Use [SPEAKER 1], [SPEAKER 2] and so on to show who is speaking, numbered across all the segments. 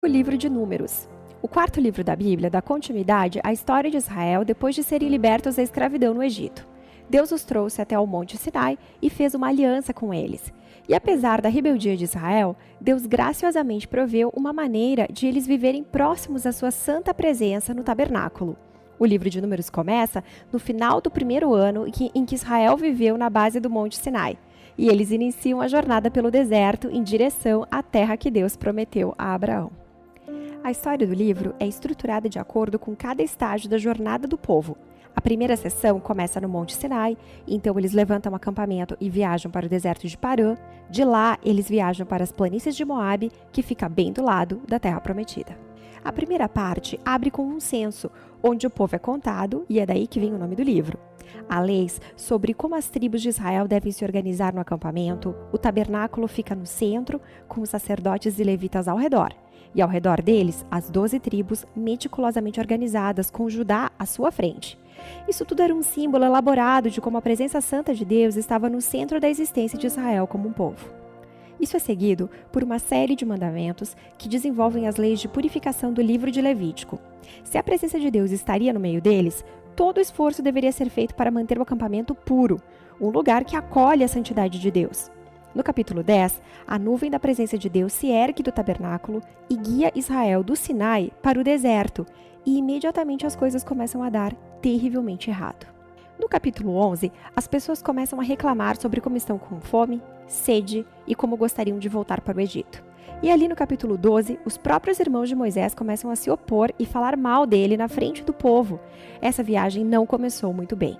[SPEAKER 1] O livro de Números. O quarto livro da Bíblia dá continuidade à história de Israel depois de serem libertos da escravidão no Egito. Deus os trouxe até o Monte Sinai e fez uma aliança com eles. E apesar da rebeldia de Israel, Deus graciosamente proveu uma maneira de eles viverem próximos à sua santa presença no tabernáculo. O livro de Números começa no final do primeiro ano em que Israel viveu na base do Monte Sinai. E eles iniciam a jornada pelo deserto em direção à terra que Deus prometeu a Abraão. A história do livro é estruturada de acordo com cada estágio da jornada do povo. A primeira sessão começa no Monte Sinai, então eles levantam acampamento e viajam para o deserto de Parã. De lá, eles viajam para as planícies de Moabe, que fica bem do lado da Terra Prometida. A primeira parte abre com um censo, onde o povo é contado, e é daí que vem o nome do livro. Há leis sobre como as tribos de Israel devem se organizar no acampamento. O tabernáculo fica no centro, com os sacerdotes e levitas ao redor. E ao redor deles, as 12 tribos meticulosamente organizadas, com Judá à sua frente. Isso tudo era um símbolo elaborado de como a presença santa de Deus estava no centro da existência de Israel como um povo. Isso é seguido por uma série de mandamentos que desenvolvem as leis de purificação do livro de Levítico. Se a presença de Deus estaria no meio deles, todo esforço deveria ser feito para manter o acampamento puro, um lugar que acolhe a santidade de Deus. No capítulo 10, a nuvem da presença de Deus se ergue do tabernáculo e guia Israel do Sinai para o deserto, e imediatamente as coisas começam a dar terrivelmente errado. No capítulo 11, as pessoas começam a reclamar sobre como estão com fome, sede e como gostariam de voltar para o Egito. E ali no capítulo 12, os próprios irmãos de Moisés começam a se opor e falar mal dele na frente do povo. Essa viagem não começou muito bem.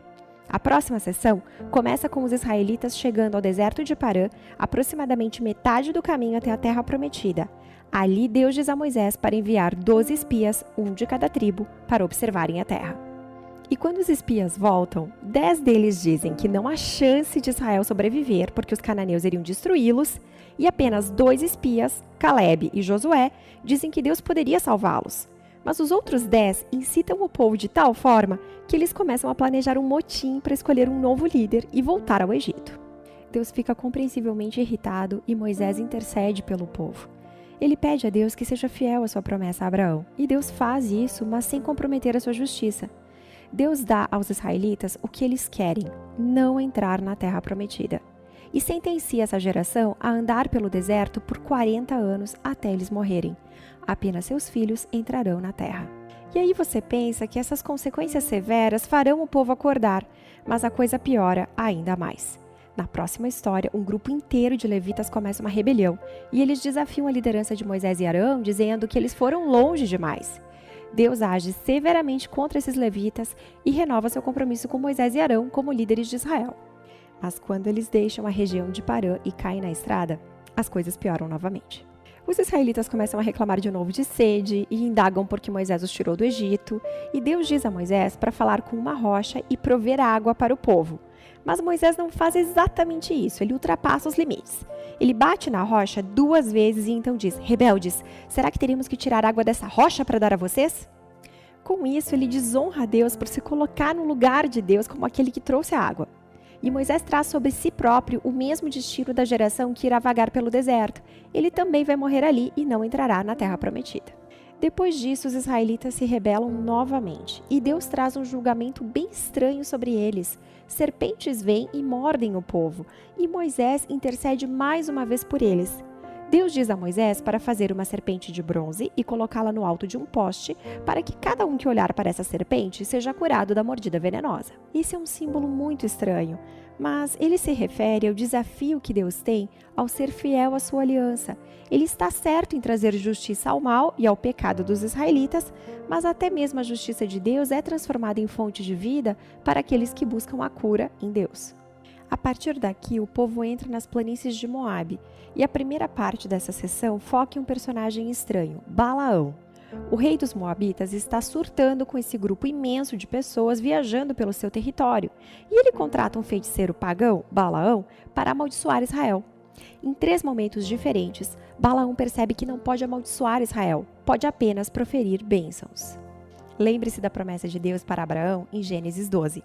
[SPEAKER 1] A próxima sessão começa com os israelitas chegando ao deserto de Parã, aproximadamente metade do caminho até a terra prometida. Ali Deus diz a Moisés para enviar 12 espias, um de cada tribo, para observarem a terra. E quando os espias voltam, 10 deles dizem que não há chance de Israel sobreviver porque os cananeus iriam destruí-los, e apenas 2 espias, Caleb e Josué, dizem que Deus poderia salvá-los. Mas os outros 10 incitam o povo de tal forma que eles começam a planejar um motim para escolher um novo líder e voltar ao Egito. Deus fica compreensivelmente irritado e Moisés intercede pelo povo. Ele pede a Deus que seja fiel à sua promessa a Abraão, e Deus faz isso, mas sem comprometer a sua justiça. Deus dá aos israelitas o que eles querem, não entrar na terra prometida. E sentencia essa geração a andar pelo deserto por 40 anos até eles morrerem. Apenas seus filhos entrarão na terra. E aí você pensa que essas consequências severas farão o povo acordar, mas a coisa piora ainda mais. Na próxima história, um grupo inteiro de levitas começa uma rebelião, e eles desafiam a liderança de Moisés e Arão, dizendo que eles foram longe demais. Deus age severamente contra esses levitas e renova seu compromisso com Moisés e Arão como líderes de Israel. Mas quando eles deixam a região de Parã e caem na estrada, as coisas pioram novamente. Os israelitas começam a reclamar de novo de sede e indagam por que Moisés os tirou do Egito, e Deus diz a Moisés para falar com uma rocha e prover água para o povo. Mas Moisés não faz exatamente isso, ele ultrapassa os limites. Ele bate na rocha 2 vezes e então diz: "Rebeldes, será que teríamos que tirar água dessa rocha para dar a vocês?" Com isso, ele desonra a Deus por se colocar no lugar de Deus como aquele que trouxe a água. E Moisés traz sobre si próprio o mesmo destino da geração que irá vagar pelo deserto. Ele também vai morrer ali e não entrará na terra prometida. Depois disso, os israelitas se rebelam novamente, e Deus traz um julgamento bem estranho sobre eles. Serpentes vêm e mordem o povo, e Moisés intercede mais uma vez por eles. Deus diz a Moisés para fazer uma serpente de bronze e colocá-la no alto de um poste, para que cada um que olhar para essa serpente seja curado da mordida venenosa. Esse é um símbolo muito estranho, mas ele se refere ao desafio que Deus tem ao ser fiel à sua aliança. Ele está certo em trazer justiça ao mal e ao pecado dos israelitas, mas até mesmo a justiça de Deus é transformada em fonte de vida para aqueles que buscam a cura em Deus. A partir daqui, o povo entra nas planícies de Moabe, e a primeira parte dessa sessão foca em um personagem estranho, Balaão. O rei dos Moabitas está surtando com esse grupo imenso de pessoas viajando pelo seu território, e ele contrata um feiticeiro pagão, Balaão, para amaldiçoar Israel. Em 3 momentos diferentes, Balaão percebe que não pode amaldiçoar Israel, pode apenas proferir bênçãos. Lembre-se da promessa de Deus para Abraão em Gênesis 12.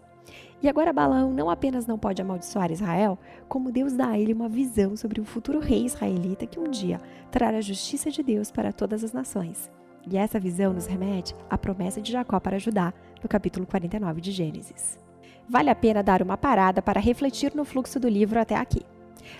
[SPEAKER 1] E agora Balaão não apenas não pode amaldiçoar Israel, como Deus dá a ele uma visão sobre um futuro rei israelita que um dia trará a justiça de Deus para todas as nações. E essa visão nos remete à promessa de Jacó para Judá, no capítulo 49 de Gênesis. Vale a pena dar uma parada para refletir no fluxo do livro até aqui.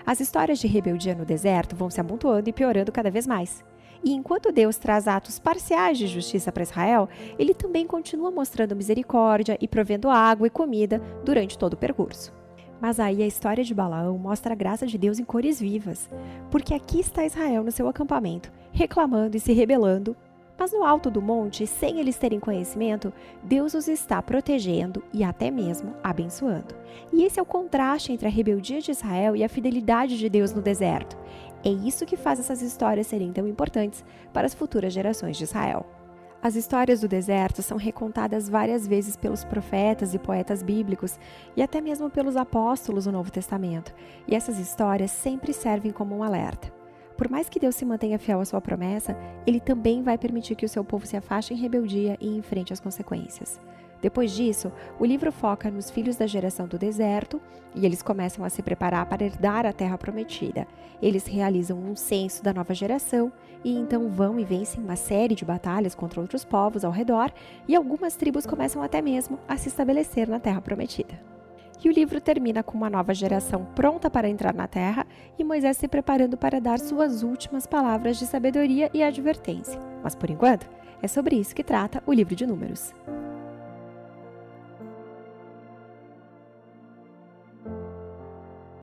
[SPEAKER 1] As histórias de rebeldia no deserto vão se amontoando e piorando cada vez mais. E enquanto Deus traz atos parciais de justiça para Israel, ele também continua mostrando misericórdia e provendo água e comida durante todo o percurso. Mas aí a história de Balaão mostra a graça de Deus em cores vivas, porque aqui está Israel no seu acampamento, reclamando e se rebelando. Mas no alto do monte, sem eles terem conhecimento, Deus os está protegendo e até mesmo abençoando. E esse é o contraste entre a rebeldia de Israel e a fidelidade de Deus no deserto. É isso que faz essas histórias serem tão importantes para as futuras gerações de Israel. As histórias do deserto são recontadas várias vezes pelos profetas e poetas bíblicos e até mesmo pelos apóstolos no Novo Testamento. E essas histórias sempre servem como um alerta. Por mais que Deus se mantenha fiel à sua promessa, Ele também vai permitir que o seu povo se afaste em rebeldia e enfrente as consequências. Depois disso, o livro foca nos filhos da geração do deserto e eles começam a se preparar para herdar a terra prometida. Eles realizam um censo da nova geração e então vão e vencem uma série de batalhas contra outros povos ao redor e algumas tribos começam até mesmo a se estabelecer na terra prometida. E o livro termina com uma nova geração pronta para entrar na terra e Moisés se preparando para dar suas últimas palavras de sabedoria e advertência. Mas por enquanto, é sobre isso que trata o livro de Números.